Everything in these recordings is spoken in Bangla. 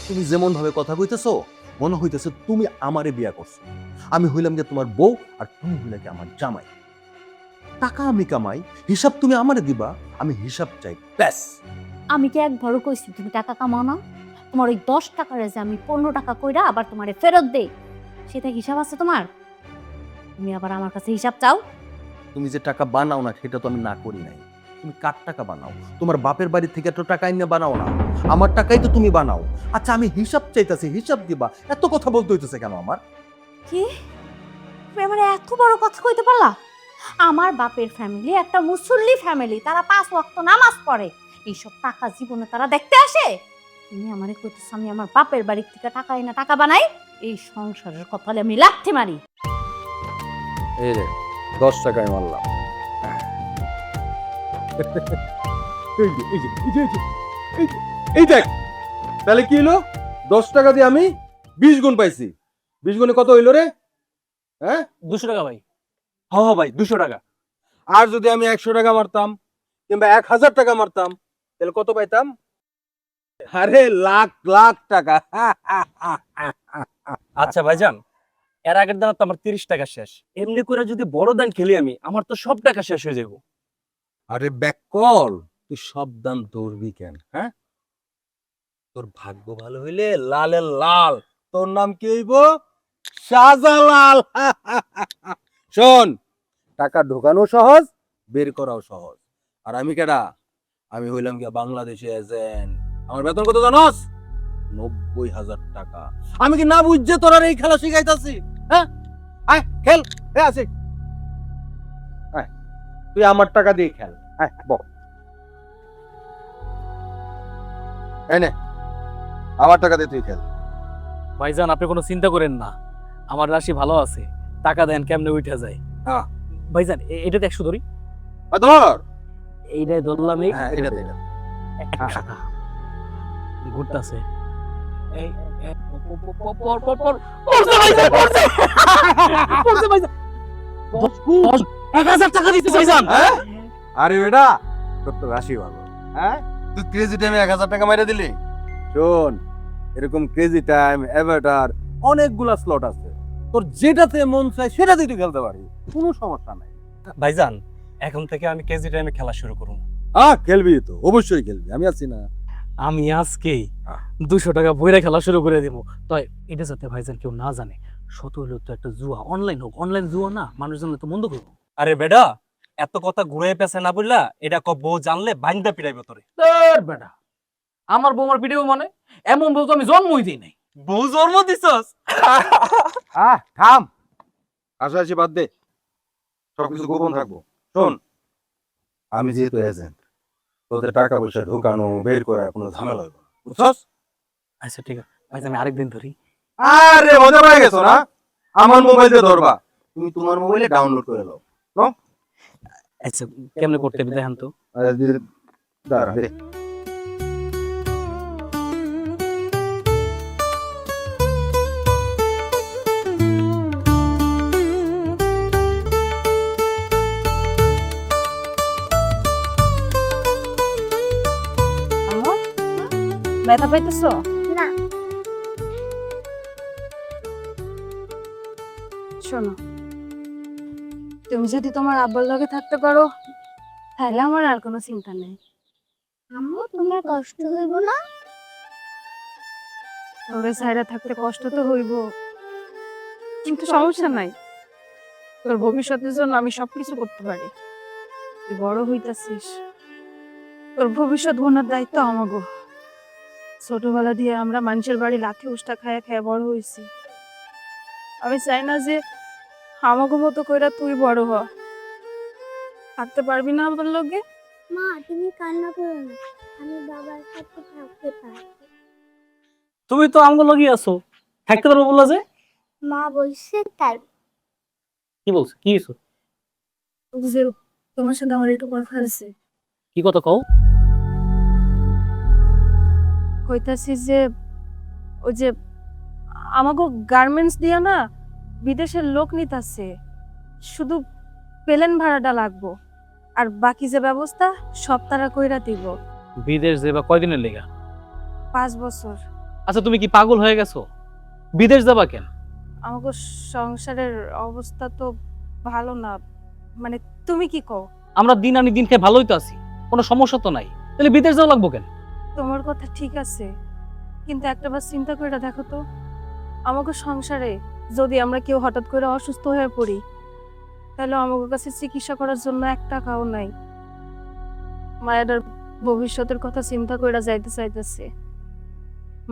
তুমি যেমন ভাবে কথা কইতেছো মনে হইতেছে তুমি আমারে বিয়া করছো। আমি হইলাম যে তোমার বউ আর তুমি হইলে কি আমার জামাই। টাকা আমি কামাই, হিসাব তুমি আমারে দিবা, আমি হিসাব চাই ব্যাস। আমি কি একবারও কইছি তুমি টাকা কামাও না? তোমার ওই 10 টাকারে যে আমি 15 টাকা কইরা আবার তোমারে ফেরত দেই, সেটা হিসাব আছে তোমার? তুমি আবার আমার কাছে হিসাব চাও? তুমি যে টাকা বানাও না সেটা তো আমি না করি নাই। তুমি কার টাকা বানাও? তোমার বাপের বাড়ি থেকে তো টাকা এনে বানাও না, আমার টাকাই তো তুমি বানাও। আচ্ছা আমি হিসাব চাইতাছি, হিসাব দিবা, এত কথা বলতে হইতেছে কেন আমার? কি তুমি আমার এত বড় কথা কইতে পারলা? আমার বাপের ফ্যামিলি একটা মুসল্লি ফ্যামিলি, তারা 5 ওয়াক্ত নামাজ পড়ে। এইসব টাকা জীবনে তারা দেখতে আসে? তুমি আমারে কইতেছ আমি আমার বাপের বাড়ি থেকে টাকা এনে টাকা বানাই? এই সংসারের কপালে আমি লাথি মারি। এই রে 10 টাকায় মারলাম। এই দেখ, তাহলে কি হলো? 10 টাকা দিয়ে আমি 20 গুণ পাইছি। 20 গুণে কত হইলো রে? হ্যাঁ 200 টাকা ভাই। হ্যাঁ ভাই 200 টাকা। আর যদি আমি 100 টাকা মারতাম কিংবা 1000 টাকা মারতাম তাহলে কত পাইতাম? আরে লাখ লাখ টাকা। আচ্ছা ভাইজান, এর আগের দান তো আমার 30 টাকা শেষ। এমনি করে যদি বড় দান খেলি আমি, আমার তো সব টাকা শেষ হয়ে যাবো। আরে ব্যাককল, তুই সব দাম ধরবি কেন? হ্যাঁ, তোর ভাগ্য ভালো হইলে লালের লাল, তোর নাম কি হইব? শাহজালাল। শোন, টাকা ঢোকানো সহজ, বের করাও সহজ। আর আমি কেডা? আমি হইলাম কি বাংলাদেশে এজেন্ট। আমার বেতন কত জানোস? 90,000 টাকা। আমি কি না বুঝছে তোর আর এই খেলা শিখাইতাছি? হ্যাঁ, আয় খেল। আসি, আয়, তুই আমার টাকা দিয়ে খেল। আয় বল, এনে আমার টাকা দিয়ে তুই খেল। ভাইজান আপনি কোনো চিন্তা করেন না, আমার রাশি ভালো আছে। টাকা দেন কেমনে উঠে যায়। হ্যাঁ। ভাইজান এটাতে 100 ধরি। ধর, এইটাই ধরলাম। এই হ্যাঁ এটা দে, এটা। 1 টাকা ঘুরতাছে। এই পর পর পর পড়ছে ভাইজান, পড়ছে। পড়ছে ভাইজান। 10,000 টাকা দিতে ভাইজান। হ্যাঁ? আরে বেটা, তোর তো রাশি ভালো। হ্যাঁ, তুই ক্রেজি টাইমে 1000 টাকা মাইরা দিলি। শোন, এরকম ক্রেজি টাইম, অ্যাভাটার অনেকগুলা স্লট আছে। তোর যেটাতে মন চায় সেটাতেই তুই খেলতে পারবি, কোনো সমস্যা নাই। ভাইজান এখন থেকে আমি কেজি টাইমে খেলা শুরু করব। খেলবি তো, অবশ্যই খেলবি, আমি আছি না। আমি আজকেই 200 টাকা বইরা খেলা শুরু করে দেবো। তাই এটা যাতে ভাইজান কেউ না জানে। শত হলেও তো একটা জুয়া, অনলাইন হোক, অনলাইন জুয়া না, মানুষ জানলে তো মন্দ করবো। আরে বেটা, এত কথা ঘুরে পেছে না বললা, এটা বউ জানলে বাইন্দা পিটাইব তোরে। বেটা, আমার বৌমার পিঠেও মানে এমন বউ তো আমি জন্মই দিই নাই। বউ জন্ম দিছস? থাম, হাসাহাসি বাদ দে, সবকিছু গোপন থাকবো। শোন, আমি যেহেতু এজেন্ট, তোদের টাকা পয়সা ঢোকানো বের করা কোনো ঝামেলা হইব না, বুঝছস? আচ্ছা ঠিক আছে ভাইজান, আমি আরেকদিন ধরি। আরে মজা পেয়ে গেছো না? আমার মোবাইলে ধরবা, তুমি তোমার মোবাইলে ডাউনলোড করে নাও। আচ্ছা কেমনে করতে হবে দেখেন তো। দাঁড়া দে। আম্মু, ব্যথা পাইতেছো? না। শোনো, তুমি যদি তোমার আব্বার লগে থাকতে পারো তাহলে আমার আর কোনো চিন্তা নেই। আম্মু তোমার কষ্ট হইব না? তোরে ছাইরা থাকতে কষ্ট তো হইব, কিন্তু সমস্যা নাই। তোর ভবিষ্যতের জন্য আমি সবকিছু করতে পারি। তুই বড় হইতাছিস, তোর ভবিষ্যৎ গড়ার দায়িত্ব আমাগো। ছোটবেলা দিয়ে আমরা মানুষের বাড়ি লাঠি উষ্টা খায়া খায়া বড় হইছি। আমি চাই না যে আমাগো মতো কইরা তুই বড় হ। থাকতে পারবি না আমার লগে? মা তুমি কান্না করো না, আমি বাবার সাথে থাকতে পারি। তুমি তো আমগো লগি আছো, থাকতে পারবো বললা যে? মা বলছে তাই। কি বলছো? কি হইছো? বুঝেও, তোমার সাথে আমার একটু কথা আছে। কি কথা কও? কইতাছি যে ওই যে আমাগো গার্মেন্টস দিয়া না বিদেশের লোক নিতাছে, শুধু প্লেন ভাড়াটা লাগবো, আর বাকি যে ব্যবস্থা সব তারা কইরা দিব। বিদেশ যাবা কয়দিনের লেগা? 5 বছর। আচ্ছা তুমি কি পাগল হয়ে গেছো? বিদেশ যাবা কেন? আমাকে সংসারের অবস্থা তো ভালো না, মানে তুমি কি কও? আমরা দিন আনি দিন খেয়ে ভালোই তো আছি, কোনো সমস্যা তো নাই, তাহলে বিদেশ যাওয়া লাগবো কেন? তোমার কথা ঠিক আছে, কিন্তু একটাবার চিন্তা করে দেখো তো, আমাকে সংসারে যদি আমরা কেউ হঠাৎ করে অসুস্থ হয়ে পড়ি, তাহলে আমাদের কাছে চিকিৎসা করার জন্য 1 টাকাও নাই। মায়ের ভবিষ্যতের কথা চিন্তা করে যাইতে চাইতেছে।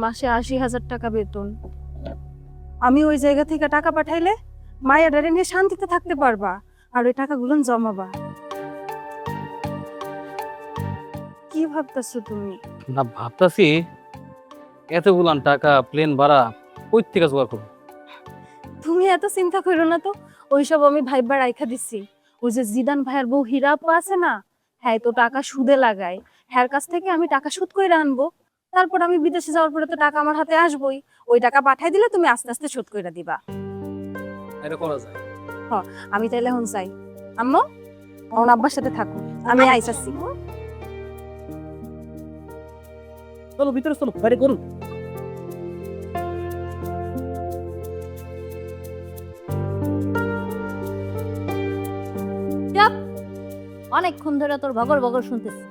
মাসে 80,000 টাকা বেতন। আমি ওই জায়গা থেকে টাকা পাঠাইলে মায়ের নিয়ে শান্তিতে থাকতে পারবা, আর ওই টাকাগুলো জমাবা। কি ভাবতেছো তুমি? না ভাবতাছি এতগুলান টাকা প্লেন ভাড়া কই থেকে জোগাড় করবো? তুমি এত চিন্তা করো না তো, ওইসব আমি ভাইবার রাইখা দিছি। ওই যে জিদান ভাইয়ের বউ হীরা আপু আছে না, হ্যাঁ তো টাকা সুদে লাগায়, হ্যার কাছ থেকে আমি টাকা সুদ করে আনবো, তারপর আমি বিদেশে যাওয়ার পরে তো টাকা আমার হাতে আসবোই। ওই টাকা পাঠাই দিলে তুমি আস্তে আস্তে শোধ করে দিবা। এটা করা যায়। আমি তাইলে এখন যাই। আম্মু, ওর আব্বার সাথে থাকো, আমি আইসাছি। চলো ভিতরে চলো, বাইরে করুন। অনেকক্ষণ ধরে তোর বগর বগর শুনতেছি,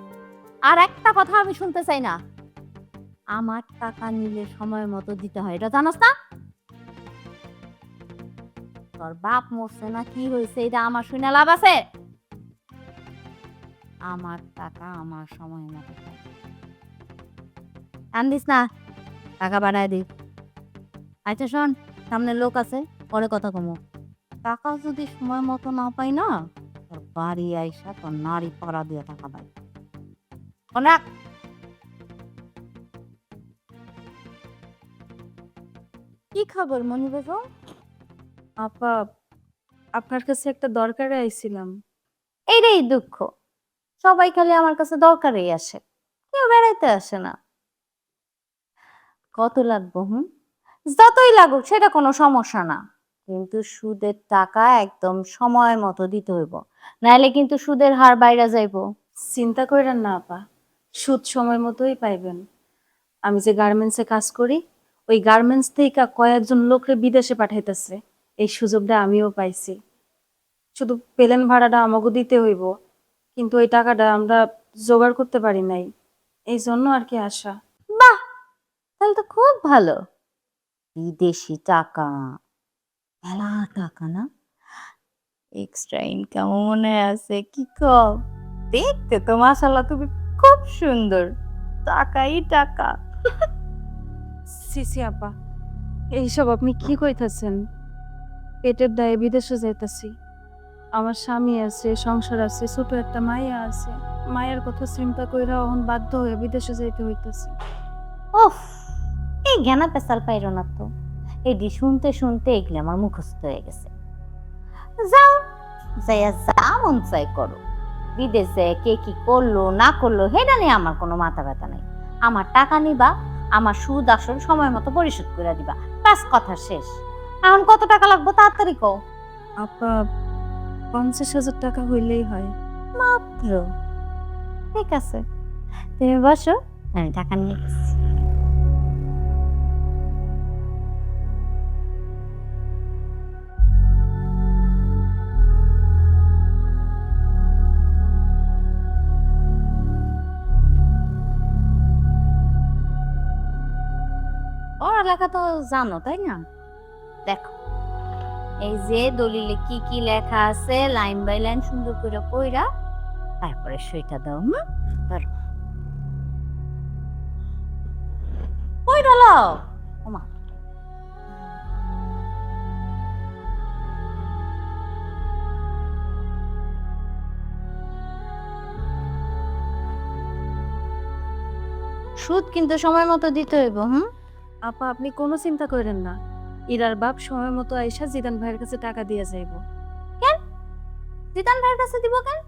আর একটা কথা আমি শুনতে চাই না। আমার টাকা নিলে সময় মতো দিতে হয়, এটা জানাস না? তোর বাপ মরছে না কি হয়েছে এটা আমার শুনে লাভ আছে? আমার টাকা আমার সময় মতো আনদিস না, টাকা বাড়ায় দি। আচ্ছা শোন, সামনে লোক আছে, পরে কথা কমো। টাকা যদি সময় মতো না পাই না, তোর বাড়ি আইসা তোর নারী পাড়া দিয়ে টাকা পাই। অনেক কি খবর মনি বেগম? আপা, আপনার কাছে একটা দরকারে আইছিলাম। এইটাই দুঃখ, সবাই খালি আমার কাছে দরকারই আসে, কেউ বেড়াইতে আসে না। কত লাগবো? যতই লাগুক সেটা কোনো সমস্যা না, কিন্তু সুদের টাকা একদম সময় মতো দিতে হইব, নাইলে কিন্তু সুদের হার বাইরে যাইবো। চিন্তা করেন না আপা, সুদ সময় মতোই পাইবেন। আমি যে গার্মেন্টসে কাজ করি, ওই গার্মেন্টস থেকে কয়েকজন লোকরে বিদেশে পাঠাইতেছে, এই সুযোগটা আমিও পাইছি। শুধু প্লেন ভাড়াটা আমাকে দিতে হইব, কিন্তু ওই টাকাটা আমরা জোগাড় করতে পারি নাই, এই জন্য আর কি আশা। বাহ, তাহলে তো খুব ভালো। বিদেশি টাকা, মেলা টাকা না? এক্সট্রা ইনকাম মনে আছে কি কম? দেখতে তো মাশাআল্লাহ তুমি খুব সুন্দর, টাকাই টাকা। সিসি আপা, এইসব আপনি কি কইতাছেন? পেটের দায়ে বিদেশে যাইতাছি, আমার স্বামী আছে, সংসার আছে, ছোট একটা মাইয়া আছে, মায়ের কথা চিন্তা কইরা এখন বাধ্য হয়ে বিদেশে যাইতে হইতাছে। ওফ, এই জ্ঞানা পেশাল পাইরো না তো, এডি শুনতে শুনতে এগুলো আমার মুখস্থ হয়ে গেছে। যাও, যাইয়া যা মন চাই করো। বিদেশে কে কি করলো না করলো সেটা নিয়ে আমার কোনো মাথা ব্যথা নাই। আমার টাকা নিবা, আমার সুদ আসল সময় মতো পরিশোধ করে দিবা, বাস কথা শেষ। এখন কত টাকা লাগবে তাড়াতাড়ি কও। আপা, 50,000 টাকা হইলেই হয়। মাত্র? ঠিক আছে, তুমি বসো, আমি টাকা নিয়ে গেছি। পড়ালেখা তো জানো তাই না? দেখো, এই যে দলিলে কি কি লেখা আছে লাইন বাই লাইন সুন্দর করে পড়া তারপরে সইটা দাও। ধরো, পড়া লও। ওমা, সুদ কিন্তু সময় মতো দিতে হইব। আপা, আপনি কোনো চিন্তা করেন না, ইরার বাপ সময় মতো আইসা জিদান ভাইয়ের কাছে টাকা দিয়ে যাইব। কেন জিতান ভাইয়ের কাছে দিব কেন?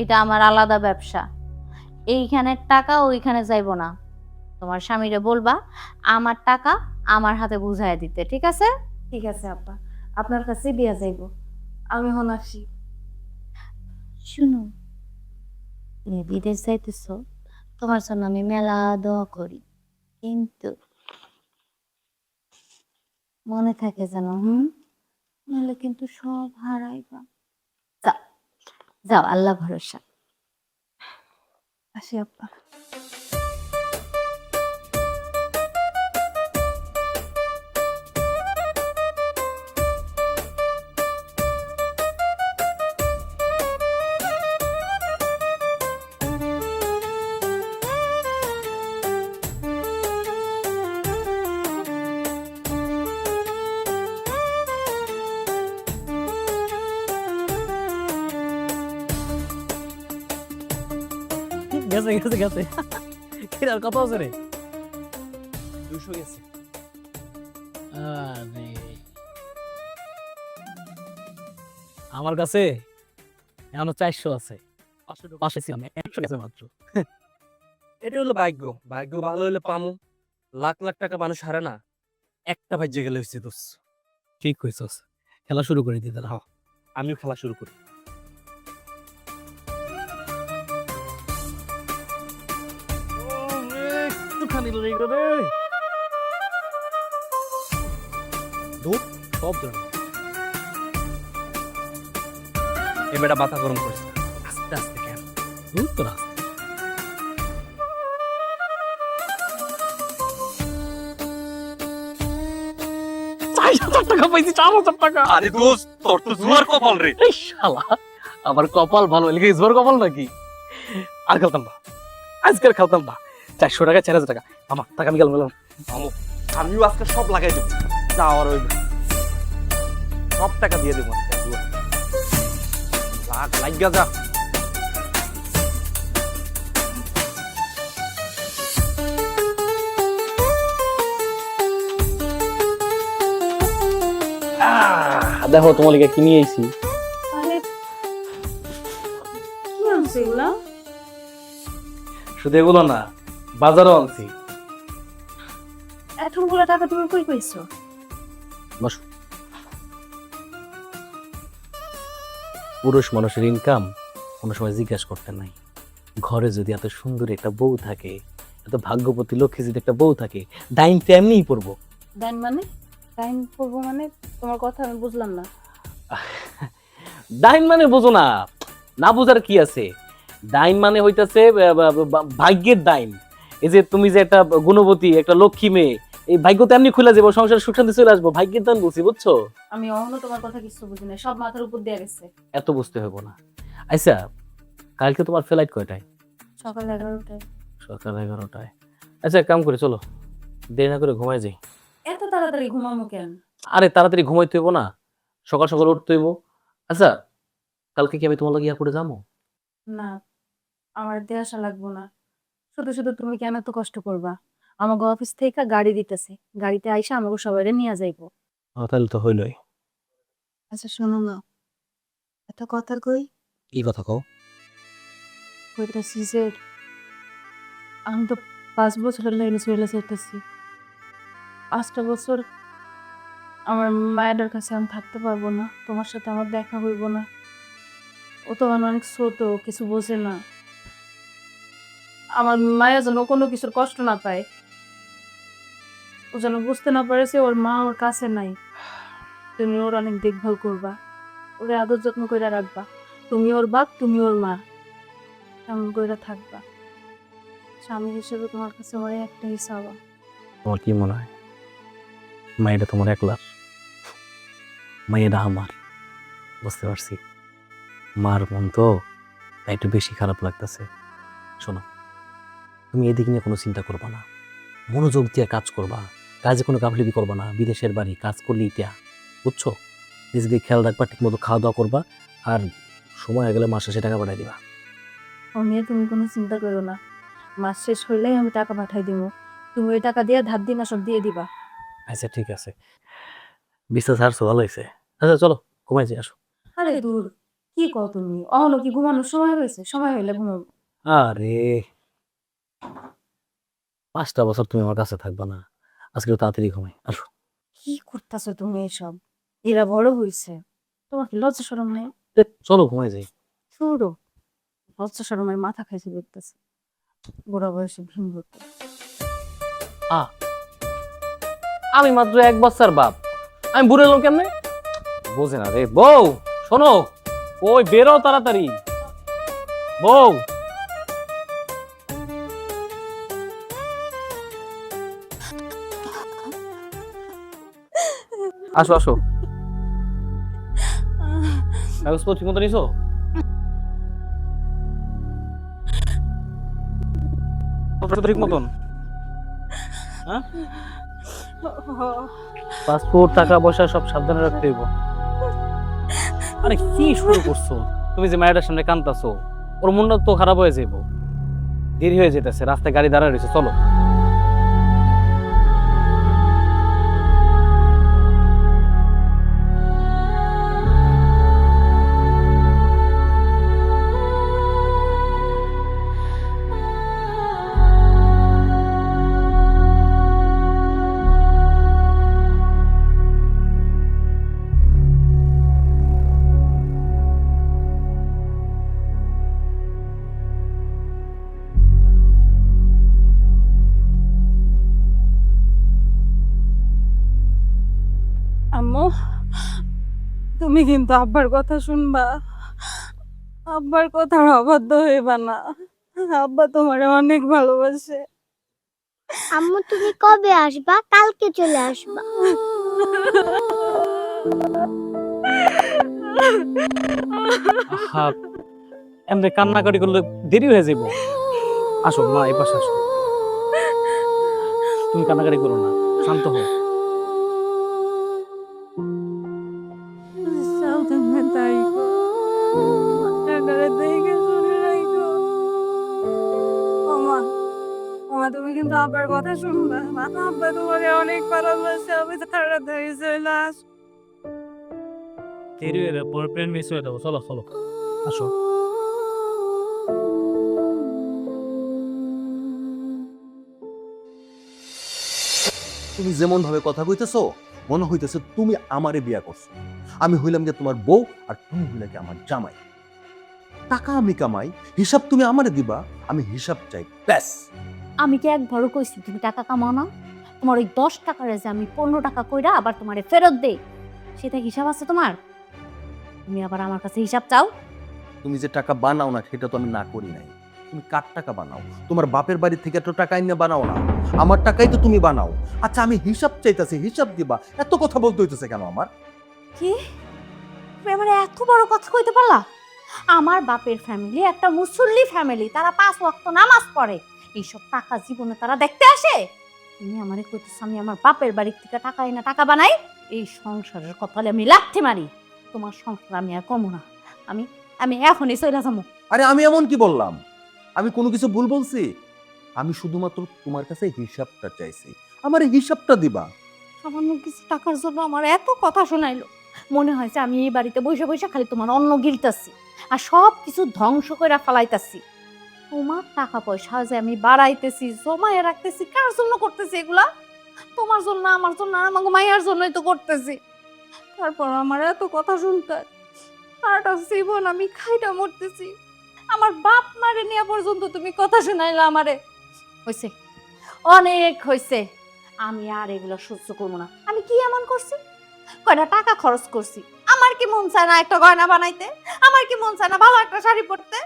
এটা আমার আলাদা ব্যবসা, এইখানের টাকা ওইখানে যাইব না। তোমার স্বামীরে বলবা আমার টাকা আমার হাতে বুঝায় দিতে, ঠিক আছে? ঠিক আছে আপা, আপনার কাছে দিয়া যাইব। আমি হন আসি। শুনো, তুমি বিদেশ যাইতেছ, তোমার জন্য আমি মেলা দোয়া করি, কিন্তু মনে থাকে যেন, হুম? নাহলে কিন্তু সব হারাইবা। যাও, যাও, আল্লাহ ভরসা। আসি আপা। গেছে গেছে গেছে কিরার কত আছে রে? 200 গেছে। আরে আমার কাছে এখনো 400 আছে। 500 ছিল আমি 100 গেছে মাত্র। এটা হলো ভাগ্য, ভাগ্য ভালো হলে পামু। লাখ লাখ টাকা মানুষ হারে না, একটা ভাজ্যে গেলে হচ্ছে দোষ। ঠিক কইছস, খেলা শুরু করে দিতে দাও। আমিও খেলা শুরু করি। একটুখানি লড়াই করে দুধ সব ধরে এবারে মাথা গরম করিস না। আস্তে আস্তে কেন দুধ তো আস্তে। টাকা পাইছি 4,000 টাকা। আরে দোস্ত, তোর তো জুয়ার কপাল রে। এই শালা আমার কপাল ভালো এলাকা ইসবার কপাল নাকি? আর খেলতাম না, আজকের খেলতাম না। 400 টাকা 4,000 টাকা আমার টাকা আমি গেলাম। আমিও আজকে সব লাগাই দেবো, যাওয়ার ওই সব টাকা দিয়ে দেবো আজকে জুয়া। লাখ লাগিয়া যা। দেখো তোমার লিগে কি নিয়ে আইছি। আরে কি আনছে এগুলা? শুধু এগুলো না, বাজারও আনছি। এতগুলো টাকা তুমি কই পাইছো? বস। পুরুষ মানুষের ইনকাম কোনো সময় জিজ্ঞাসা করতে নাই। ঘরে যদি এত সুন্দর একটা বউ থাকে, এত ভাগ্যবতী লক্ষ্মী যদি একটা বউ থাকে, ডাইন তো এমনিই পড়বো। দেন মানে? টাইম করবো মানে? তোমার কথা আমি বুঝলাম না। ডাইন মানে বোঝো না? না বোঝার কি আছে? ডাইন মানে হইতাছে ভাগ্যের ডাইন। এই যে তুমি যে একটা গুণবতী একটা লক্ষ্মী মেয়ে, এই ভাগ্য তো এমনি খুলে যাবো, সংসার সুখ শান্তি চলে আসবো, ভাগ্যের দান বলছি, বুঝছো? আমি অহনো তোমার কথা কিছু বুঝি না, সব মাথার উপর দিয়ে গেছে। এত বুঝতে হইব না। আচ্ছা, কালকে তোমার ফ্লাইট কয়টায়? সকাল 11টায়। সকাল 11টায়। আচ্ছা, এক কাম করে চলো, দেরি না করে ঘুমাই যাই। এত তাড়াতাড়ি ঘুমামো কেন? আরে তাড়াতাড়ি ঘুমাইতে হইব না, সকাল সকাল উঠতে হইব। আচ্ছা, কালকে কি আমি তোমার লাগে এয়ারপোর্টে যাবো? না, আমার দিয়ে আসা লাগবো না। শুধু শুধু তুমি কেন এত কষ্ট করবা? আমাকে অফিস থেকে গাড়ি দিতেছে, গাড়িতে আইসা আমাকে সবাই নিয়ে যাইবো। তাহলে তো হইলই। আচ্ছা শোনো না, একটা কথা কই। কি কথা কও? কইতাছি যে আমি তো 5 বছরের লাইনে চলে যেতেছি। 5টা বছর আমার মায়ের কাছে আমি থাকতে পারবো না, তোমার সাথে আমার দেখা হইব না। ও তো অনেক ছোট, কিছু বোঝে না। আমার মায়ের যেন কোনো কিছুর কষ্ট না পায়, ও যেন বুঝতে না পারে যে ওর মা ওর কাছে নাই। তুমি ওর অনেক দেখভাল করবা, ওরে আদর যত্ন করে রাখবা। তুমি ওর বাপ, তুমি ওর মা, এমন করে থাকবা। স্বামী হিসেবে তোমার কাছে আমার একটাই চাওয়া। তোমার কি মনে হয় মায়েরা তোমার একলা? মায়েরা আমার, বুঝতে পারছি। মার মন তো, তাই একটু বেশি খারাপ লাগতেছে। শোনো, তুমি এদিকে নিয়ে কোনো চিন্তা করবা না, মনোযোগ দিয়ে কাজ করবা, কাজে কোনো গাফিলতি করবা না। বিদেশের বাড়ি, কাজ করলে ইতিয়া, বুঝছো? নিজেকে খেয়াল রাখবা, ঠিক মতো খাওয়া দাওয়া করবা, আর সময় হয়ে গেলে মাস শেষে টাকা পাঠাই দিবা। ও নিয়ে তুমি কোনো চিন্তা করো না, মাস শেষ হইলেই আমি টাকা পাঠাই দিব। তুমি ওই টাকা দিয়ে ধার দিন সব দিয়ে দিবা। আচ্ছা ঠিক আছে, বিশ্বাস হারছো, ভালো হয়েছে। আচ্ছা চলো ঘুমাই যাই, আসো। আরে দূর, কি কও তুমি? অহনো কি ঘুমানোর সময় হয়েছে? সময় হইলে ঘুমাবো। আরে 5টা বছর তুমি আমার কাছে থাকবা না, আজকে তাড়াতাড়ি ঘুমাই, আসো। কি করতেছো তুমি এসব? এরা বড় হইছে, তোমার কি লজ্জা শরম নেই? চলো ঘুমাই যাই। শুরু লজ্জা শরমের মাথা খাইছে দেখতেছে, বুড়া বয়সে ভিন হতো। আমি মাত্র 1 বাচ্চার বাপ, আমি বুড়ো এলাম কেমনে? বোঝে না রে। বউ শোনো, ওই বেরো তাড়াতাড়ি। বউ আসো আসো। কাগজপত্র ঠিক মতো নিছো? ঠিক মতন? হ্যাঁ, পাসপোর্ট, টাকা পয়সা সব সাবধানে রাখতে হইব। আরে কি শুরু করছো তুমি? যে মায়ের সামনে কান্দাছো, ওর মনটা তো খারাপ হয়ে যাইব। দেরি হয়ে যেতেছে, রাস্তায় গাড়ি দাঁড়ায় রয়েছে, চলো। আম্মু, তুমি কিন্তু আব্বার কথা শুনবা। আব্বার কথার অবাধ্য হইবা না। আব্বা তোমারে অনেক ভালোবাসে। আম্মু তুমি কবে আসবা? কালকে চলে আসবা। আহা, এমনি কান্নাকাটি করলে দেরি হয়ে যাইব। আসো মা, এই পাশে আসো। তুমি কান্নাকাটি করো না, শান্ত হও। সাবধানে থাইকো। টাকারে দেখে শুনে রাখো। ওমা, ওমা তুমি কিন্তু আব্বার কথা শুনবা। আব্বা তোমারে অনেক ভালোবাসে। আমি তাড়াতাড়ি চলে আস। দেরি হয়ে যাবে, পরে প্লেন মিস হয়ে যাবো। চলো চলো, আসো। তুমি যেমন ভাবে কথা কইতেছো, মনে হইতেছে তুমি আমারে বিয়া করছো। আমি হইলাম যে তোমার বউ, আর তুমি হইলে কি আমার জামাই। টাকা আমি কামাই, হিসাব তুমি আমারে দিবা, আমি হিসাব চাই, ব্যাস। আমি কি একবারও কইছি তুমি টাকা কামাও না? তোমার ওই 10 টাকার যে আমি 15 টাকা কইরা আবার তোমারে ফেরত দেই, সেটা হিসাব আছে তোমার? তুমি আবার আমার কাছে হিসাব চাও? তুমি যে টাকা বানাও না সেটা তো আমি না করি নাই। তুমি কার টাকা বানাও? তোমার বাপের বাড়ি থেকে তো টাকা এনে বানাও না, আমার টাকাই তো তুমি বানাও। আচ্ছা আমি হিসাব চাইতাছি, হিসাব দিবা, এত কথা বলতে হইতেছে কেন আমার? কি তুমি আমার এত বড় কথা কইতে পারলা? আমার বাপের ফ্যামিলি একটা মুসল্লি ফ্যামিলি, তারা 5 ওয়াক্ত নামাজ পড়ে। এইসব টাকা জীবনে তারা দেখতে আসে? তুমি আমারে কইতেছ আমি আমার বাপের বাড়ি থেকে টাকা এনে টাকা বানাই? এই সংসারের কপালে আমি লাথি মারি। তোমার সংসার আমি আর কমু না। আমি আমি এখনই চলে যাবো। আরে আমি এমন কি বললাম? আমি কোনো কিছু ভুল বলছি? আমি শুধুমাত্র তোমার কাছে হিসাবটা চাইছি, আমার এই হিসাবটা দিবা। সামান্য কিছু টাকার জন্য আমার এত কথা শোনাইলো। মনে হয়েছে আমি এই বাড়িতে বসে বসে খালি তোমার অন্ন গিলতাছি আর সব কিছু ধ্বংস করে ফালাইতাছি। তোমার টাকা পয়সা যে আমি বাড়াইতেছি, জমায়ে রাখতেছি, কার জন্য করতেছি এগুলা? তোমার জন্য, আমার জন্য, আর আমার মাইয়ার জন্যই তো করতেছি। তারপর আমার এত কথা শুনতে সারাটা জীবন আমি খাইটা মরতেছি। আমার বাপ মারে নিয়ে পর্যন্ত তুমি কথা শোনাইলা আমারে। হইছে, অনেক হইছে। আমি আর এগুলো সহ্য করবো না। আমি কি এমন করছি? কয়টা টাকা খরচ করছি। আমার কি মন চায় না একটা গয়না বানাইতে? আমার কি মন চায় না ভালো একটা শাড়ি পরতে?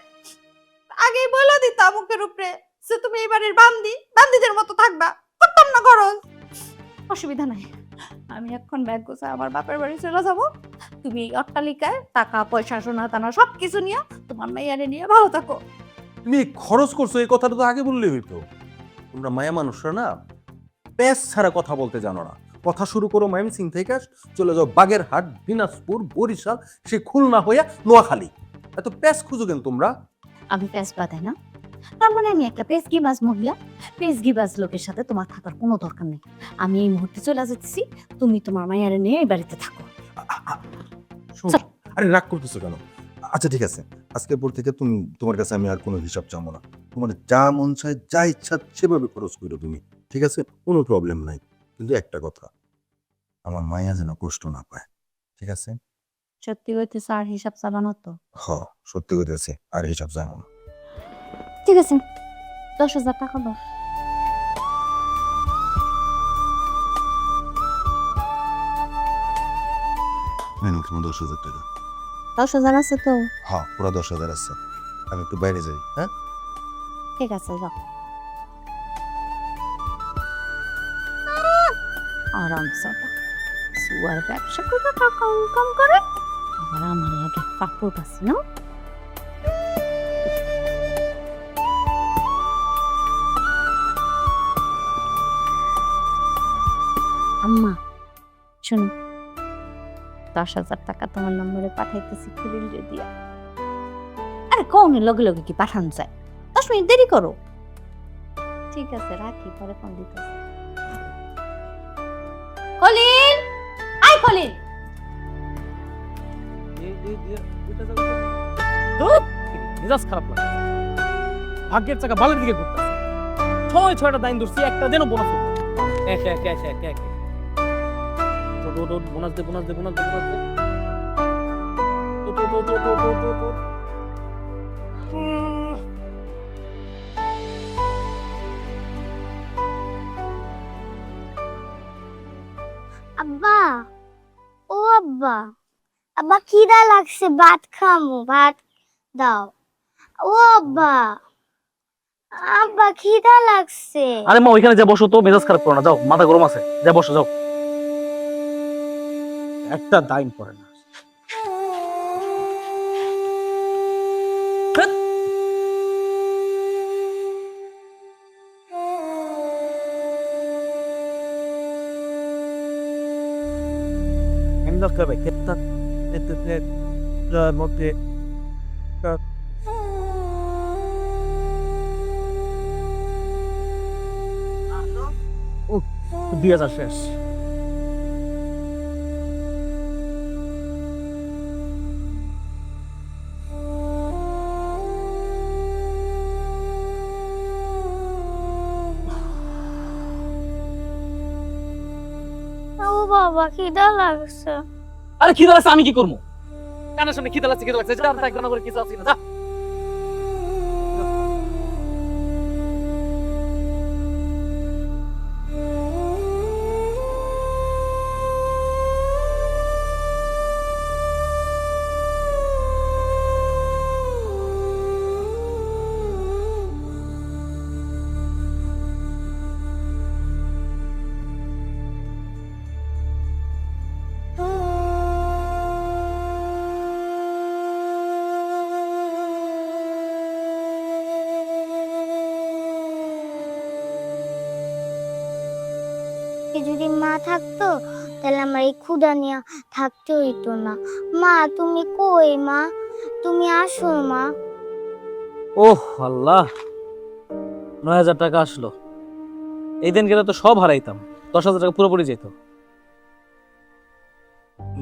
আগেই বলে দিতাম মুখের উপরে যে তুমি এই বাড়ির বান্দিদের মতো থাকবা, করতাম না খরচ। অসুবিধা নাই, আমি এখন ব্যাগ গোছায় আমার বাপের বাড়ি চলে যাবো। তুমি এই অট্টালিকায় টাকা পয়সা সোনা দানা সবকিছু নিয়ে তোমার মাইয়ারে নিয়ে ভালো থাকো। তুমি খরচ করছো এই কথাটা তো আগে বললেই হইতো। তোমরা মায়া মানুষরা না, প্যাস ছাড়া কথা বলতে জানো না। কথা শুরু করো ময়মনসিং থেকে, চলে যাও বাগেরহাট, দিনাজপুর, বরিশাল, সে খুলনা হইয়া নোয়াখালী। এত প্যাস খুঁজো কেন তোমরা? আমি পেস বাঁধাই না, তার মানে আমি একটা পেশগিবাজ মহিলা। পেশগিবাজ লোকের সাথে তোমার থাকার কোনো দরকার নেই। আমি এই মুহূর্তে চলে যেতেছি, তুমি তোমার মাইয়ারে নিয়ে এই বাড়িতে থাকো। শোন, আরে রাগ করতেছো কেন? আচ্ছা ঠিক আছে, আজকের পর থেকে তোমার কাছে আমি আর কোনো হিসাব চাবো না। তোমার যা মন চায়, যা ইচ্ছা সেভাবে খরচ করো তুমি, ঠিক আছে? কোনো প্রবলেম নাই। কিন্তু একটা কথা, আমার মায়া যেন কষ্ট না পায়, ঠিক আছে? সত্যি হইতেছে আর হিসাব চালানো তো? হ, সত্যি কইতেছে, আর হিসাব চাবো না। ঠিক আছে, 10,000 টাকা দাও। তোমার 10,000 টাকা। 10,000 আছে তো? হ্যাঁ, পুরো 10,000 আছে। আমি একটু বাইরে যাই, হ্যাঁ? ঠিক আছে, যাও। আরাম সাদা সুয়ার ব্যবসা করে টাকা ইনকাম করে, আবার আমার লাগে পাপড় পাচ্ছি না। আম্মা শোনো, 10,000 টাকা তোমার নম্বরে পাঠাইতেছি কুরিল দিয়া। আরে কৌনের লগে লগে কি পাঠানো যায়? 10 মিনিট দেরি করো। ঠিক আছে, রাখি, পরে ফোন দিতেছি। Colin, I Colin. মেজাজ খারাপ লাগে, ভাগ্যের চাকা বালের দিকে ঘুরতেছে। 6টা দাইন ধরছি, একটা যেন বোনাস বোনাস দে, বোনাস দে, বোনাস দে, বোনাস দে। আব্বা, ও আব্বা, আব্বা খিদা লাগছে, ভাত খামু, ভাত দাও। ও আব্বা, আব্বা খিদা লাগছে। আরে মা, ওইখানে যা বসো তো, মেজাজ খারাপ করো না, যাও, মাথা গরম আছে, যা বসো, যাও। একটা দাইন পড়ে না। মেজাজ খারাপ, মধ্যে দিয়ে যা শেষ। ও বাবা খিদা লাগছে। আরে খিদা লাগছে, আমি কি করবো? কানের সামনে খিদা লাগছে, খিদা লাগছে, যা দেখ না করে কিছু আছে কিনা, যা। যদি মা থাকতো তাহলে আমার এই ক্ষুধা নিয়ে থাকতে হইতো না। মা তুমি কই? মা তুমি আসো মা। ওহ আল্লাহ, 9,000 টাকা আসলো। এই দিন গেলে তো সব হারাইতাম, 10,000 টাকা পুরোপুরি যেত।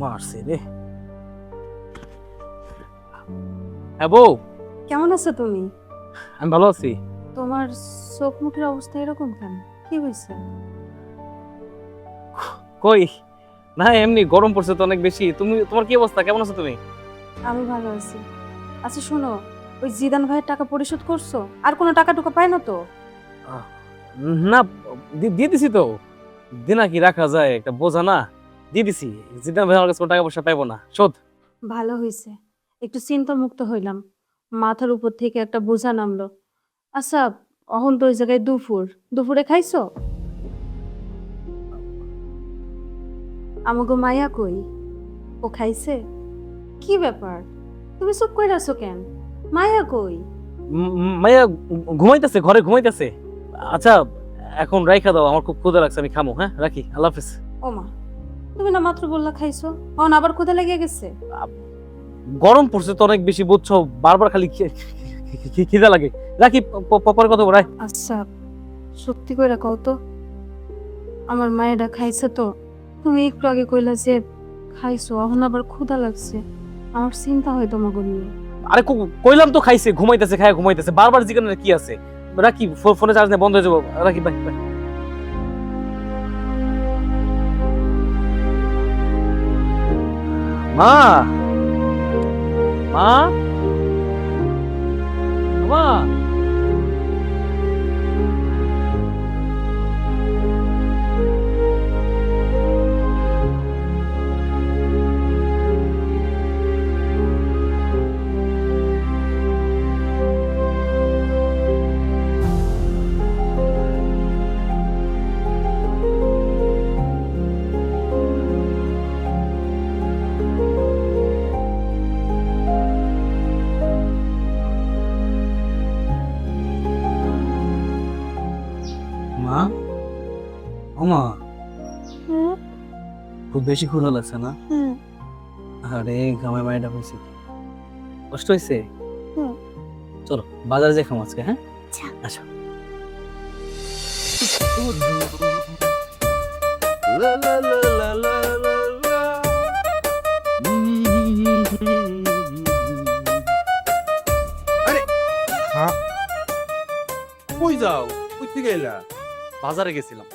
মারছে রে। হ্যাঁ বউ, কেমন আছো তুমি? আমি ভালো আছি। তোমার চোখ মুখের অবস্থা এরকম কেন? কি হয়েছে? কই না, এমনি গরম পড়ছে তো অনেক বেশি। তোমার কি অবস্থা, কেমন আছো তুমি? আমি ভালো আছি। আচ্ছা শোনো, ওই জিদান ভাইয়ের টাকা পরিশোধ করছো? আর কোনো টাকা টুকা পায় না তো? না, দিয়ে দিছি তো। দিনা কি রাখা যায়, একটা বোঝা না, দিয়ে দিছি। জিদান ভাই আমার কাছে কোনো টাকা পয়সা পাইবো না, শোধ। ভালো হয়েছে, একটু চিন্তা মুক্ত হইলাম, মাথার উপর থেকে একটা বোঝা নামলো। আচ্ছা অহন তো ওই জায়গায় দুপুরে খাইছো? আমাগো মায়া কই? ও খাইছে? কি ব্যাপার, তুমি চুপ করে আছো কেন? মায়া কই? মাইয়া ঘুমাইতেছে, ঘরে ঘুমাইতেছে। আচ্ছা এখন রাইখা দাও, আমার খুব ক্ষুধা লাগছে, আমি খামো। হ্যাঁ রাখি, আল্লাহ হাফেজ। ও মা, তুমি না মাত্র বললা খাইছো, অন আবার ক্ষুধা লেগে গেছে? গরম পড়ছে তো অনেক বেশি, বুঝছো, বারবার খালি খিদা লাগে। রাখি, পরে কথা বলাই। আচ্ছা সত্যি করে কও তো, আমার মায়েরা খাইছে তো? তুমি একটু আগে কইলা যে খাইছো, এখন আবার ক্ষুধা লাগছে, আমার চিন্তা হয় তোমাকে নিয়ে। আরে কইলাম তো খাইছে, ঘুমাইতেছে, খায় ঘুমাইতেছে, বারবার জিজ্ঞাসা কি আছে। রাখি, ফোনে চার্জ নেই, বন্ধ হয়ে যাবো। রাখি, বাই বাই। মা, মা, মা, মা, ও মা, হুম খুব বেশি ক্ষুধা লাগছে না? হুম আরে গামে মাইটা হয়েছে, কষ্ট হয়েছে? হুম। চলো বাজারে যাই খাম আজকে, হ্যাঁ? আচ্ছা। আচ্ছা। লা লা লা লা লা লা লা। আরে হ্যাঁ, কই যাও? কই থেকে এলা? বাজারে গেছিলাম,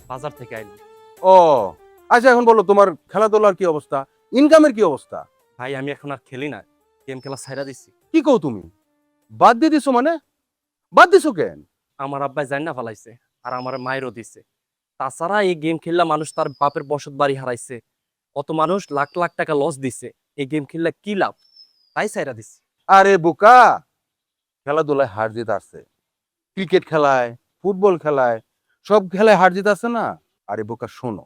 বাজার থেকে আইলাম। ও আচ্ছা, এখন বলো তোমার খেলাধুলার কি অবস্থা, ইনকামের কি অবস্থা? ভাই আমি এখন আর খেলি না, গেম খেলা ছাইড়া দিছি। কি কও তুমি? বাদ দিয়ে দিছো মানে? বাদ দিছো কেন? আমার আব্বাই জান না ফালাইছে, আর আমার মায়েরও দিছে। তাছাড়া এই গেম খেললে মানুষ তার বাপের বসত বাড়ি হারাইছে, কত মানুষ লাখ লাখ টাকা লস দিছে। এই গেম খেললে কি লাভ, তাই ছাইড়া দিছি। আরে বোকা, খেলাধুলায় হার জিত আছে, ক্রিকেট খেলায়, ফুটবল খেলায়, সব খেলায় হার জিত আছে না? আরে বোকা শোনো,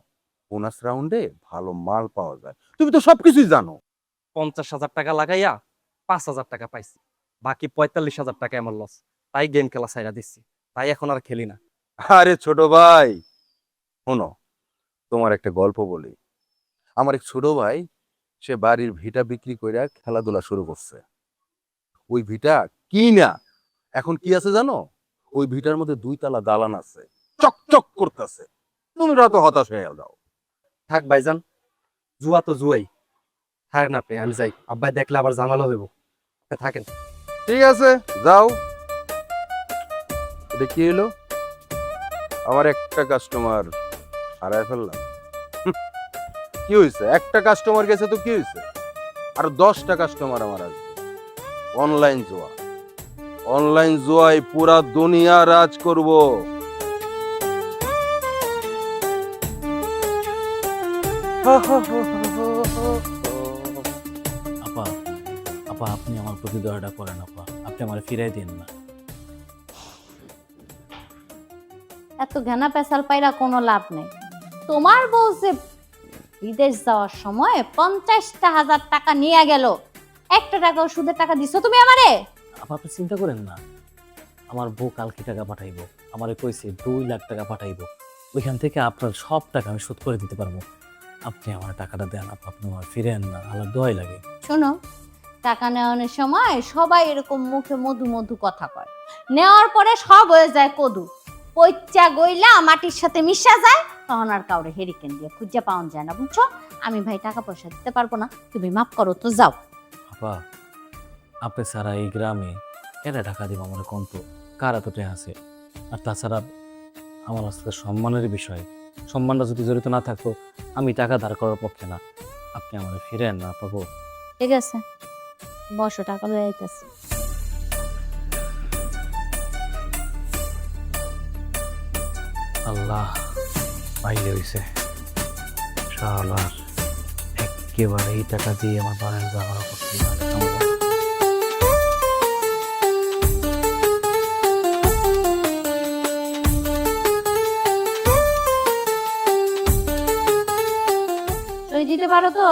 বোনাস রাউন্ডে ভালো মাল পাওয়া যায়, তুমি তো সবকিছুই জানো। 50,000 টাকা লাগাইয়া 5,000 টাকা পাইছি, বাকি 45,000 টাকা আমার লস। তাই গেম খেলা ছাইড়া দিছি, তাই এখন আর খেলি না। আরে ছোট ভাই শোনো, তোমার একটা গল্প বলি। আমার এক ছোট ভাই, সে বাড়ির ভিটা বিক্রি করে খেলাধুলা শুরু করছে। ওই ভিটা কি না, এখন কি আছে জানো? ওই ভিটার মধ্যে 2 তলা দালান আছে, চকচক করতেছে। তুমি তো হতাশ হয়ে যাও। থাক ভাইজান, জুয়া তো জুয়াই, থাক না পে, আমি যাই, আব্বাই দেখলে আবার ঝামেলা হইব। থাকেন। ঠিক আছে যাও। এটা কি হলো? আমার একটা কাস্টমার হারায় ফেললাম। হুঁ, কি হয়েছে? একটা কাস্টমার গেছে তো কি হয়েছে? আর 10টা কাস্টমার আমার আসবে। অনলাইন জুয়া, অনলাইন জুয়ায় পুরা দুনিয়া রাজ করব। আপা, আপা আপনি আমার প্রতি দয়াটা করেন আপা, আপনি আমার ফিরাই দিন না। এত ঘেনা পেশাল পাইরা কোনো লাভ নেই। তোমার বউ যে বিদেশ যাওয়ার সময় 50,000 টাকা নিয়ে গেল, একটা টাকাও সুদের টাকা দিছো তুমি আমারে? আপা আপনি চিন্তা করেন না, আমার বউ কালকে টাকা পাঠাইবো, আমারে কইছে 2 লাখ টাকা পাঠাইবো, ওইখান থেকে আপনার সব টাকা আমি শোধ করে দিতে পারবো। আপনি আমার টাকাটা দেন আপা, আপনি আমার ফিরেন না, আমার দোয়াই লাগে। শোনো, টাকা নেওয়ানোর সময় সবাই এরকম মুখে মধু মধু কথা কয়, নেওয়ার পরে সব হয়ে যায় কদু, পইচা গইলা মাটির সাথে মিশা যায়, তখন আর কাউরে হেরিকেন দিয়ে খুঁজা পাওয়া যায় না, বুঝছো? আমি ভাই টাকা পয়সা দিতে পারবো না, তুমি মাফ করো তো, যাও। আপা আপনি সারা এই গ্রামে কেন টাকা দিব আমার কন্ত, কার এত টাকা আছে? আর তাছাড়া আমার আসলে সম্মানের বিষয়, সম্মানটা যদি জড়িত না থাকতো আমি টাকা ধার করার পক্ষে না। আপনি আমার ফিরেন না পাবো। ঠিক আছে, বসো, টাকা লয়ে আইতাছি। আল্লাহ, পাইলে হইছে, শালার একেবারে এই টাকা দিয়ে আমার বাড়ির যাওয়ার করতে সই দিতে পারো তো?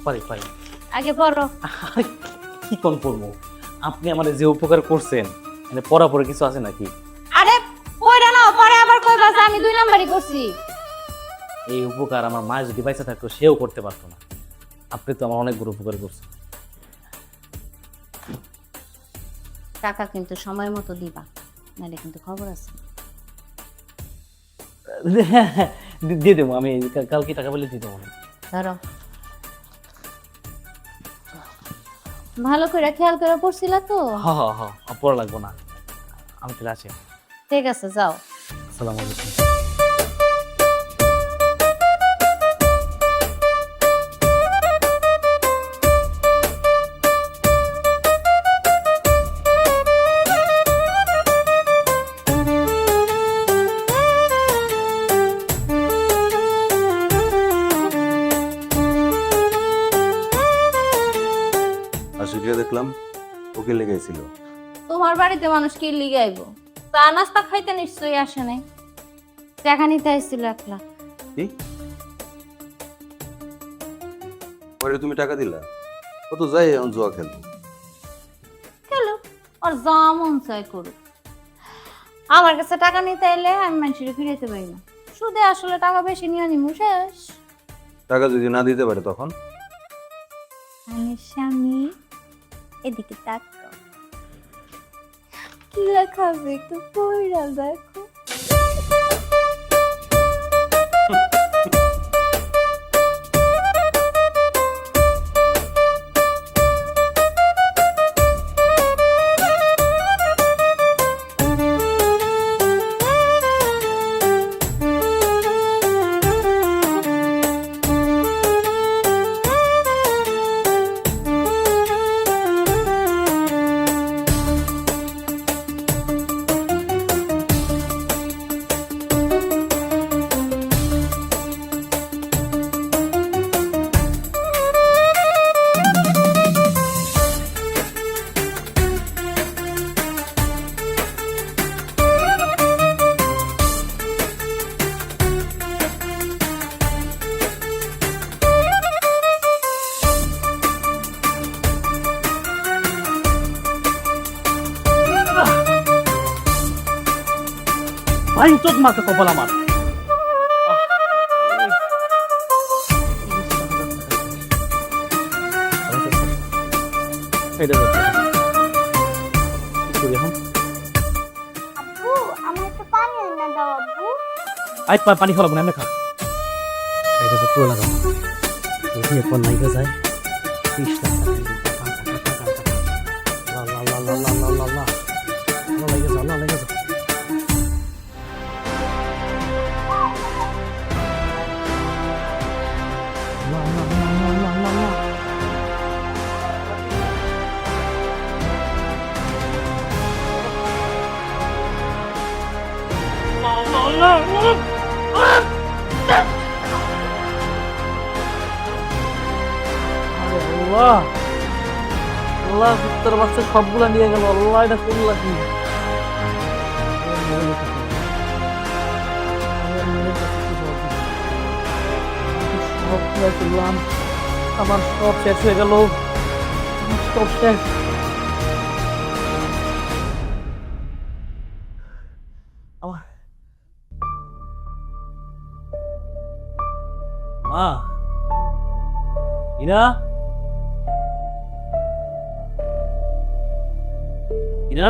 পারি পারি। আগে পড়ো। আরে, কি কোন করবো? আপনি আমার যে উপকার করছেন, মানে পড়াপড়ে কিছু আছে নাকি? আরে কইরা নাও, পরে আবার কইবা যে আমি 2 নাম্বারই করছি। এই উপকার আমার মা যদি বাইসা থাকতো সেও করতে পারতো না। আপনি তো আমার অনেক বড় উপকার করছেন। টাকা কিন্তু সময় মতো দিবা, নাহলে কিন্তু খবর আছে। দিয়ে দেবো আমি, কালকে টাকা বলে দিয়ে দেবো। ধরো, ভালো করে খেয়াল করে পড়ছিলা তো? হ্যাঁ হ্যাঁ হ্যাঁ, পড়া লাগবো না, আমি তাহলে আছি। ঠিক আছে, যাও। আসসালামু আলাইকুম। আশিকিয়া দেখলাম ওকে লেগেছিল। তোমার বাড়িতে মানুষ কি লিগে আইব? চা নাস্তা খাইতে নিশ্চয়ই আসে নাই, টাকা নিতে আসছিল 1 লাখ। কি পরে তুমি টাকা দিলা? ও তো যাই এখন জুয়া খেলবো। খেলো, আর যা মন চাই করুক। আমার কাছে টাকা নিতে এলে আমি মানুষের ফিরাইতে পারি না, সুদে আসলে টাকা বেশি নিয়ে নিমু শেষ। টাকা যদি না দিতে পারে তখন? আমার স্বামী এদিকে তাকাও, কি লেখা আছে একটু পড়া দেখো। ভাই চোখ মাকে কপাল আমার। এটা যাচ্ছে। কি করি এখন? আব্বু আমার একটু পানি এনে দাও আব্বু। আই পানি খাওয়াবো না, এমনি খা। এটা তো পুরো লাগাও, যদি এখন নাইকা যায় 30 লাখ টাকা। লা লা লা লা লা লা লা লেগে যা, লেগে যা। লা লা লা লা লা লা। আল্লাহ আল্লাহ, কুত্তার বাচ্চা সবগুলা নিয়ে গেল। আল্লাহ, এটা করলা কি? সব খেয়ে ফেললাম, আমার সব শেষ হয়ে গেল, সব শেষ। আমার মা, ইরা ইরা,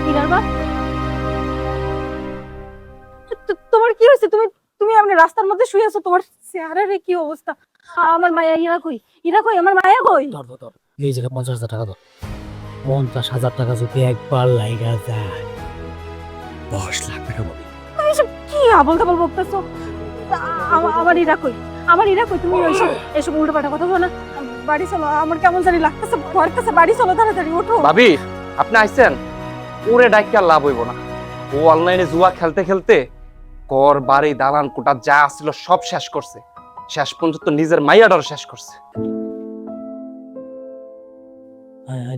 ইরার বাপ, তোমার কি হয়েছে? তুমি তুমি এমনি রাস্তার মধ্যে শুয়ে আছো, তোমার চেহারার কি অবস্থা? আমার মায়া ইরা কই? ইরা কই? আমার মায়া কই? ধর ধর ধর, এই জায়গায় 50,000 টাকা ধর। 50,000 টাকা যদি একবার লাইগা যায় 10 লাখ টাকা পাবি। তুমি এসব কি আবল তাবল বকতেছো? আমার ইরা কই? আমার ইরা কই? তুমি এসব উল্টোপাল্টা কথা বলো না। বাড়ি চলো, আমার কেমন জানি লাগতেছে, ভয় লাগতেছে। বাড়ি চলো, তাড়াতাড়ি ওঠো। ভাবি আপনি আইছেন, ওরে ডাইকে আর লাভ হইব না। ও অনলাইনে জুয়া খেলতে খেলতে ঘর বাড়ি দালান কোটা যা ছিল সব শেষ করছে, শেষ পর্যন্ত নিজের মাইয়াটারও শেষ করছে।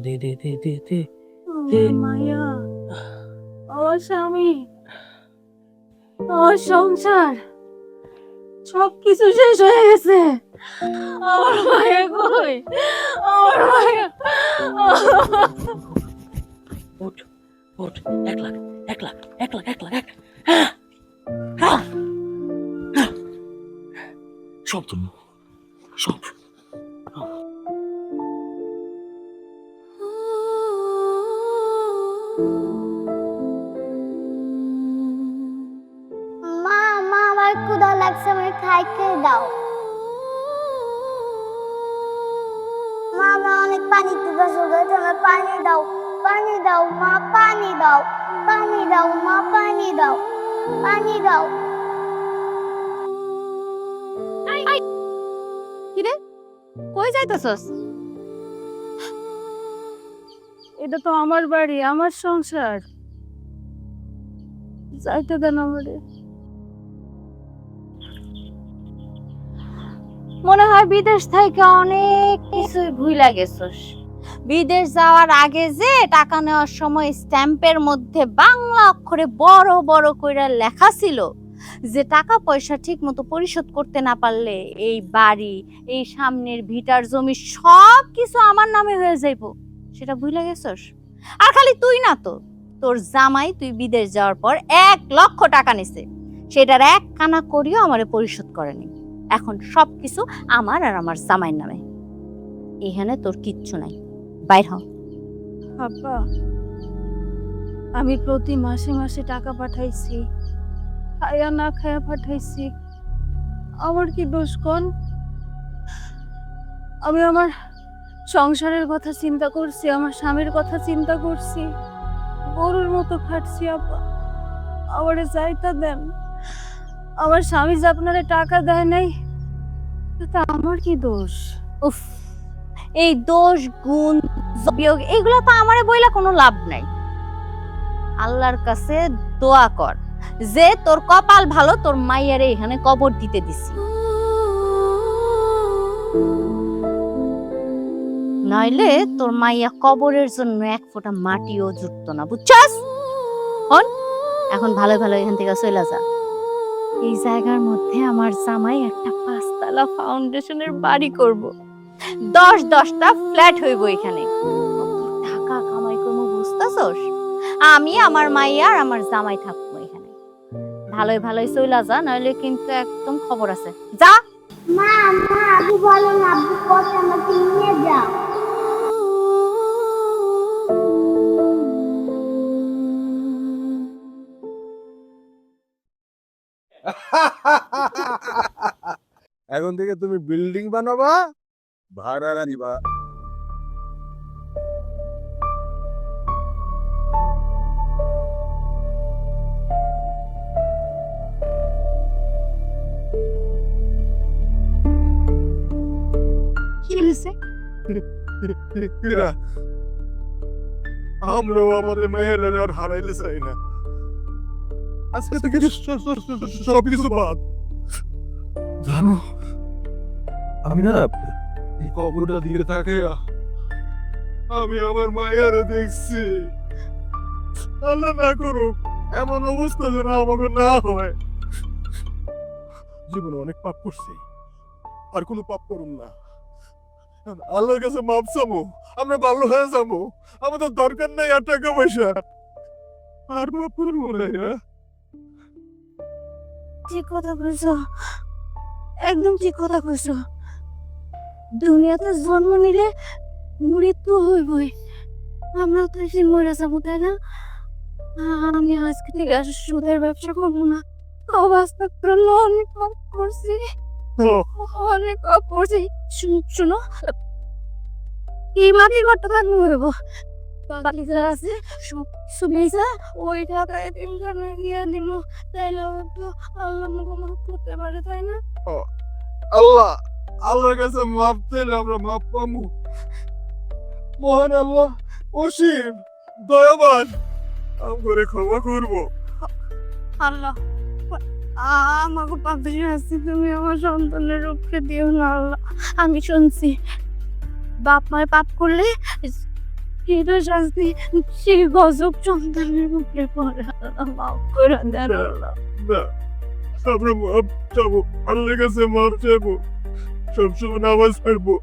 দে দে দে দে দে। আমার মায়া, আমার স্বামী, আমার সংসার সবকিছু শেষ হয়ে গেছে। আমার মায়া কই? আমার মায়া। ওঠ ওঠ, 1 লাখ 1 লাখ 1 লাখ 1 লাখ 1 সব তুমি সব। মা মা আমার ক্ষুধা লাগছে, আমার খাইতে দাও। মা মা অনেক পানি পিপাসা পেয়েছে, আমার পানি দাও, পানি দাও মা, পানি দাও, পানি দাও মা, পানি দাও, পানি দাও। কিরে কই যাইতাছস? এটা তো আমার বাড়ি, আমার সংসার। যাইতে দেন আমারে। মনে হয় বিদেশ থেকে অনেক কিছুই ভুইলা গেছস। বিদেশ যাওয়ার আগে যে টাকা নেওয়ার সময় স্ট্যাম্পের মধ্যে বাংলা অক্ষরে বড় বড় কইরা লেখা ছিল যে টাকা পয়সা ঠিক মতো পরিশোধ করতে না পারলে এই বাড়ি, এই সামনের ভিটার জমি সব কিছু আমার নামে হয়ে যাইব, সেটা ভুইলা গেছস? আর খালি তুই না তো, তোর জামাই তুই বিদেশ যাওয়ার পর 1 লক্ষ টাকা নিছে, সেটার 1 কানা করিও আমারে পরিশোধ করেনি। এখন সবকিছু আমার আর আমার জামাইয়ের নামে। এখানে তোর কিচ্ছু নাই, বাইর হ। আব্বা, আমি প্রতি মাসে মাসে টাকা পাঠাইছি, খায়া না খায়া পাঠাইছি। আমার কি দোষ কোন? আমি আমার সংসারের কথা চিন্তা করছি, আমার স্বামীর কথা চিন্তা করছি, গরুর মতো খাটছি। আব্বা, আমারে যাইতা দেন। আমার স্বামী যে আপনারে টাকা দেয় নাই, তা আমার কি দোষ? উফ, এই দোষ গুণ বিয়োগ এগুলো তো আমারে বইলা কোনো লাভ নাই। আল্লাহর কাছে দোয়া কর যে তোর কপাল ভালো, তোর মাইয়ারে এখানে কবর দিতে দিছি। নইলে তোর মাইয়া কবরের জন্য 1 ফোঁটা মাটিও জুটতো না, বুঝছস? হন, এখন ভালো ভালো এখান থেকে চলে যা। এই জায়গার মধ্যে আমার জামাই একটা 5 তলা ফাউন্ডেশনের বাড়ি করব, 10-10টা ফ্ল্যাট হইব এখানে। কত টাকা কামাই করবো বুঝতেছস? আমি, আমার মাইয়া আর আমার জামাই থাকবো এখানে। ভালোই ভালোই চইলা যা, নইলে কিন্তু একদম খবর আছে। যা। মা মা আবু বলো না, আবু কত আমাকে নিয়ে যাও। এখন থেকে তুমি বিল্ডিং বানাবা, ভাড়া নিবা। কি হয়েছে? আমরাও আমাদের মেয়ের আর হারাইলে চাই না। আজকে থেকে সবকিছু বাদ। জানো, আমি না এই কবরটা দিয়ে থাকে আমি আমার মায়ের দেখছি। আল্লাহ না করুক এমন অবস্থা যেন আমাকে না হয়। জীবনে অনেক পাপ করছি, আর কোনো পাপ করুন না। আল্লাহর কাছে মাপ চাবো, আমরা ভালো হয়ে যাবো। আমাদের দরকার নাই আর টাকা পয়সা, আর পাপ করবো না। ঠিক কথা কইছো, একদম ঠিক কথা কইছো। দুনিয়াতে জন্ম নিলে মৃত্যু হইবই, আমরা তো এসে মরে যাবো, তাই না? আমি আজকে থেকে আর সুদের ব্যবসা করবো না। অবস্থা করলো, অনেক পাপ করছি, অনেক পাপ করছি। শুনো, এই মাটির ঘরটা থাকবো হইব, বাকি যা আছে সব সুবিধা ওই টাকায় তিনজনে দিয়ে দিব, তাইলে তো আল্লাহ আমাকে মাফ করতে পারে, তাই না? আল্লাহ, আল্লাহর কাছে মাপ চাইলে আমরা মাপ পাবো। মহান আল্লাহ অসীম দয়াবান, আমাকে ক্ষমা করবো। আল্লাহ, আমাকে পাপে আসছি, তুমি আমার সন্তানের রূপকে দিও না আল্লাহ। আমি শুনছি বাপ মায়ের পাপ করলে সেটা শাস্তি, সেই গজব সন্তানের উপরে পড়ে। আল্লাহ মাফ করে দেন আল্লাহ। না, আমরা মাপ চাবো, আল্লাহর কাছে মাপ চাইবো, সবসময় নামাজ পড়বো।